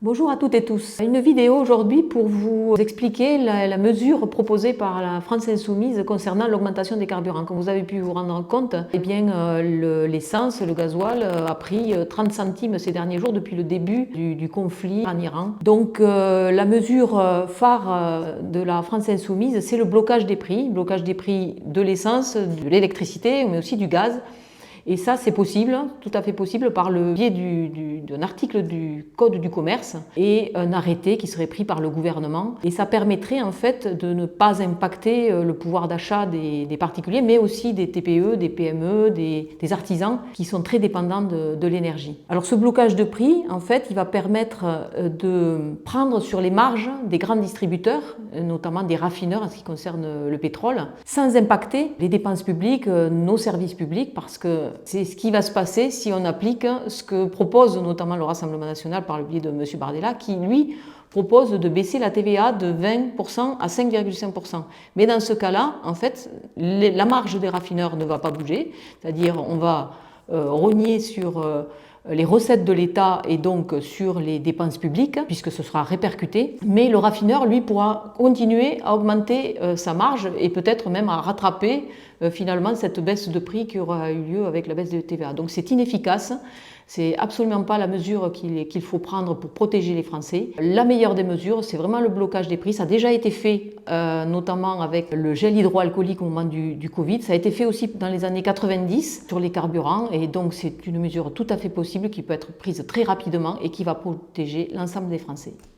Bonjour à toutes et tous. Une vidéo aujourd'hui pour vous expliquer la mesure proposée par la France Insoumise concernant l'augmentation des carburants. Comme vous avez pu vous rendre compte, eh bien, l'essence, le gasoil a pris 30 centimes ces derniers jours depuis le début du conflit en Iran. Donc la mesure phare de la France Insoumise, c'est le blocage des prix de l'essence, de l'électricité, mais aussi du gaz. Et ça, c'est possible, tout à fait possible, par le biais d'un article du Code du commerce et un arrêté qui serait pris par le gouvernement. Et ça permettrait en fait de ne pas impacter le pouvoir d'achat des particuliers, mais aussi des TPE, des PME, des artisans qui sont très dépendants de l'énergie. Alors ce blocage de prix, en fait, il va permettre de prendre sur les marges des grands distributeurs, notamment des raffineurs en ce qui concerne le pétrole, sans impacter les dépenses publiques, nos services publics, parce que c'est ce qui va se passer si on applique ce que propose notamment le Rassemblement national par le biais de M. Bardella, qui lui propose de baisser la TVA de 20% à 5,5%. Mais dans ce cas-là, en fait, la marge des raffineurs ne va pas bouger, c'est-à-dire on va rogner sur les recettes de l'État et donc sur les dépenses publiques, puisque ce sera répercuté. Mais le raffineur, lui, pourra continuer à augmenter sa marge et peut-être même à rattraper finalement cette baisse de prix qui aura eu lieu avec la baisse de TVA. Donc c'est inefficace. C'est absolument pas la mesure qu'il faut prendre pour protéger les Français. La meilleure des mesures, c'est vraiment le blocage des prix. Ça a déjà été fait, notamment avec le gel hydroalcoolique au moment du Covid. Ça a été fait aussi dans les années 90 sur les carburants. Et donc, c'est une mesure tout à fait possible qui peut être prise très rapidement et qui va protéger l'ensemble des Français.